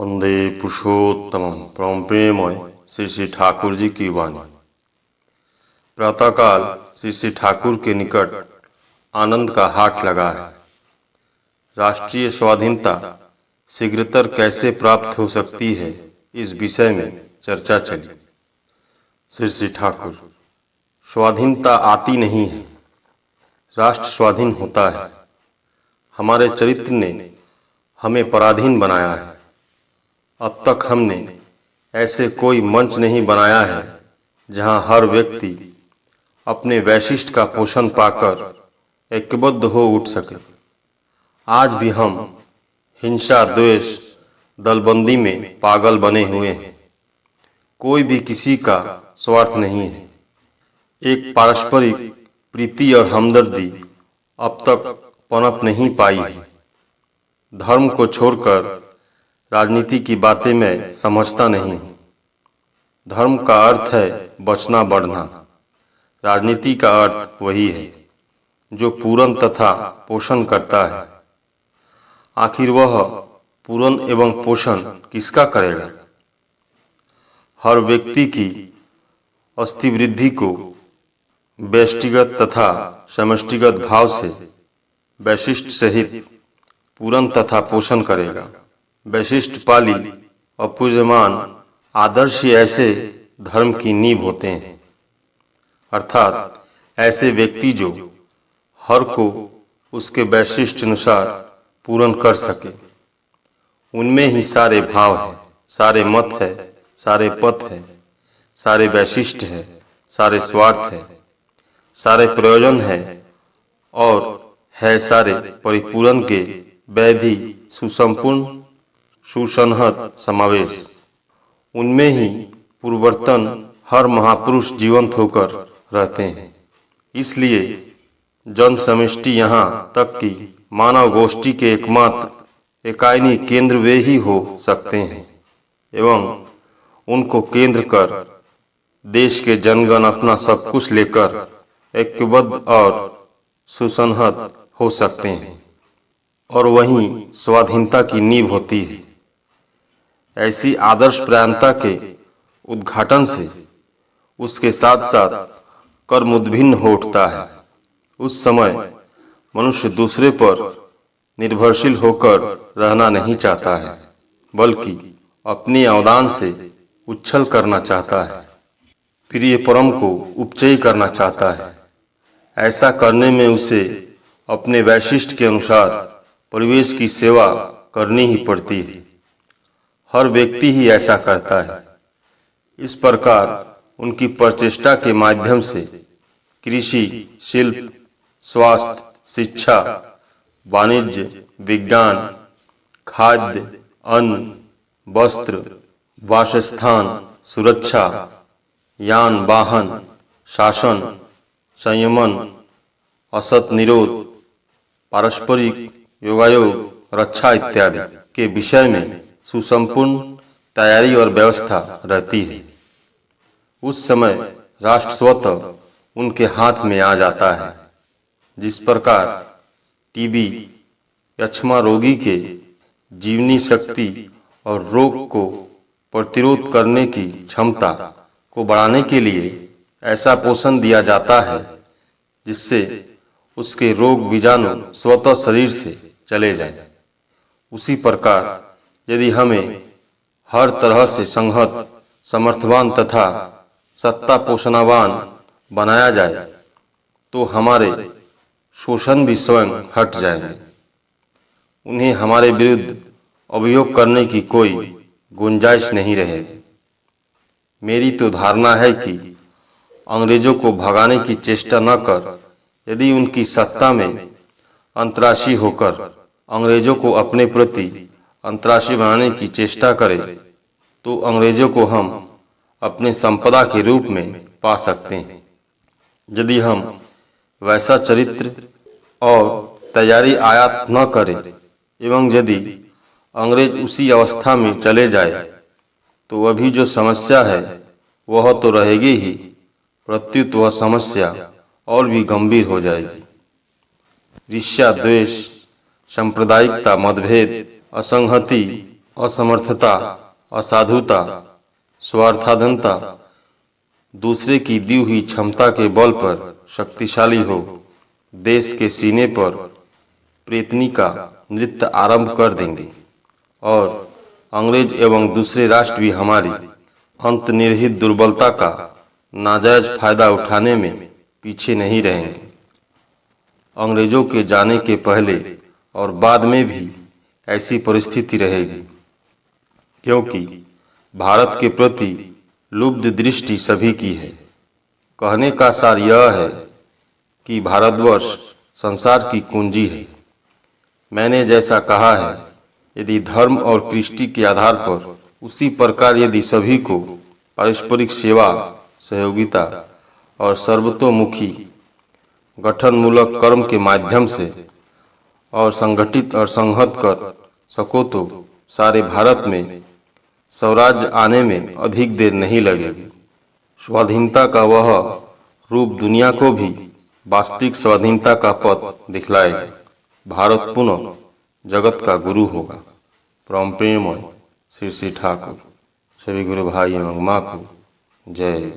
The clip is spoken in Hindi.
वंदे पुरुषोत्तमम परम प्रेममय श्री श्री ठाकुर जी की वाणी। प्रातःकाल श्री श्री ठाकुर के निकट आनंद का हाट लगा है। राष्ट्रीय स्वाधीनता शीघ्रतर कैसे प्राप्त हो सकती है, इस विषय में चर्चा चली। श्री श्री ठाकुर, स्वाधीनता आती नहीं है, राष्ट्र स्वाधीन होता है। हमारे चरित्र ने हमें पराधीन बनाया है। अब तक हमने ऐसे कोई मंच नहीं बनाया है जहां हर व्यक्ति अपने वैशिष्ट का पोषण पाकर ऐक्यबद्ध हो उठ सके। आज भी हम हिंसा, द्वेष, दलबंदी में पागल बने हुए हैं। कोई भी किसी का स्वार्थ नहीं है। एक पारस्परिक प्रीति और हमदर्दी अब तक पनप नहीं पाई है। धर्म को छोड़कर राजनीति की बातें मैं समझता नहीं हूँ। धर्म का अर्थ है बचना बढ़ना। राजनीति का अर्थ वही है जो पूरन तथा पोषण करता है। आखिर वह पूरन एवं पोषण किसका करेगा? हर व्यक्ति की अस्थिवृद्धि को व्यष्टिगत तथा समष्टिगत भाव से वैशिष्ट सहित पूरन तथा पोषण करेगा। वैशिष्ट पाली और पूज्यमान आदर्श ऐसे धर्म की नींव होते हैं, अर्थात ऐसे व्यक्ति जो हर को उसके वैशिष्ट अनुसार पूर्ण कर सके। उनमें ही सारे भाव है, सारे मत है, सारे पथ है, सारे वैशिष्ट है, सारे स्वार्थ है, सारे प्रयोजन है और है सारे परिपूर्ण के वैधि सुसंपूर्ण सुसंहत समावेश। उनमें ही पूर्ववर्तन हर महापुरुष जीवंत होकर रहते हैं। इसलिए जन समष्टि यहाँ तक कि मानव गोष्ठी के एकमात्र इकाई केंद्र वे ही हो सकते हैं एवं उनको केंद्र कर देश के जनगण अपना सब कुछ लेकर ऐक्यबद्ध और सुसंहत हो सकते हैं और वहीं स्वाधीनता की नींव होती है। ऐसी आदर्श प्रयाणता के उद्घाटन से उसके साथ साथ कर्म उद्भिन्न हो उठता है। उस समय मनुष्य दूसरे पर निर्भरशील होकर रहना नहीं चाहता है, बल्कि अपने अवदान से उच्छल करना चाहता है, प्रिय परम को उपचय करना चाहता है। ऐसा करने में उसे अपने वैशिष्ट के अनुसार परिवेश की सेवा करनी ही पड़ती है। हर व्यक्ति ही ऐसा करता है। इस प्रकार उनकी प्रचेष्टा के माध्यम से कृषि, शिल्प, स्वास्थ्य, शिक्षा, वाणिज्य, विज्ञान, खाद्य, अन्न, वस्त्र, वासस्थान, सुरक्षा, यान वाहन, शासन, संयमन, असत निरोध, पारस्परिक योगायोग, रक्षा इत्यादि के विषय में सुसंपूर्ण तैयारी और व्यवस्था रहती है। उस समय राष्ट्र स्वतः उनके हाथ में आ जाता है। जिस प्रकार टीबी, यक्ष्मा रोगी के जीवनी शक्ति और रोग को प्रतिरोध करने की क्षमता को बढ़ाने के लिए ऐसा पोषण दिया जाता है जिससे उसके रोग बीजाणु स्वतः शरीर से चले जाएं। उसी प्रकार यदि हमें हर तरह से संहत, समर्थवान तथा सत्ता पोषणावान बनाया जाए तो हमारे शोषण भी स्वयं हट जाएंगे। उन्हें हमारे विरुद्ध अभियोग करने की कोई गुंजाइश नहीं रहेगी। मेरी तो धारणा है कि अंग्रेजों को भगाने की चेष्टा न कर यदि उनकी सत्ता में अंतर्राशी होकर अंग्रेजों को अपने प्रति अंतर्राशी बनाने की चेष्टा करे तो अंग्रेजों को हम अपने संपदा के रूप में पा सकते हैं। यदि हम वैसा चरित्र और तैयारी आयात न करें एवं यदि अंग्रेज उसी अवस्था में चले जाए तो अभी जो समस्या है वह तो रहेगी ही, प्रत्युत वह समस्या और भी गंभीर हो जाएगी। ईर्ष्या, द्वेष, सांप्रदायिकता, मतभेद, असंहति असमर्थता, असाधुता, स्वार्थाधनता, दूसरे की दी हुई क्षमता के बल पर शक्तिशाली हो देश के सीने पर प्रेतनी का नृत्य आरंभ कर देंगे और अंग्रेज एवं दूसरे राष्ट्र भी हमारी अंतर्निहित दुर्बलता का नाजायज फायदा उठाने में पीछे नहीं रहेंगे। अंग्रेजों के जाने के पहले और बाद में भी ऐसी परिस्थिति रहेगी, क्योंकि भारत के प्रति लुब्ध दृष्टि सभी की है। कहने का सार यह है कि भारतवर्ष संसार की कुंजी है। मैंने जैसा कहा है, यदि धर्म और कृष्टि के आधार पर उसी प्रकार यदि सभी को पारस्परिक सेवा, सहयोगिता और सर्वतोमुखी गठनमूलक कर्म के माध्यम से और संगठित और संहत कर सको तो सारे भारत में स्वराज्य आने में अधिक देर नहीं लगेगी। स्वाधीनता का वह रूप दुनिया को भी वास्तविक स्वाधीनता का पथ दिखलाएगा। भारत पुनः जगत का गुरु होगा। परम प्रेममय श्री ठाकुर। सभी गुरु भाई एवं माँ को जय।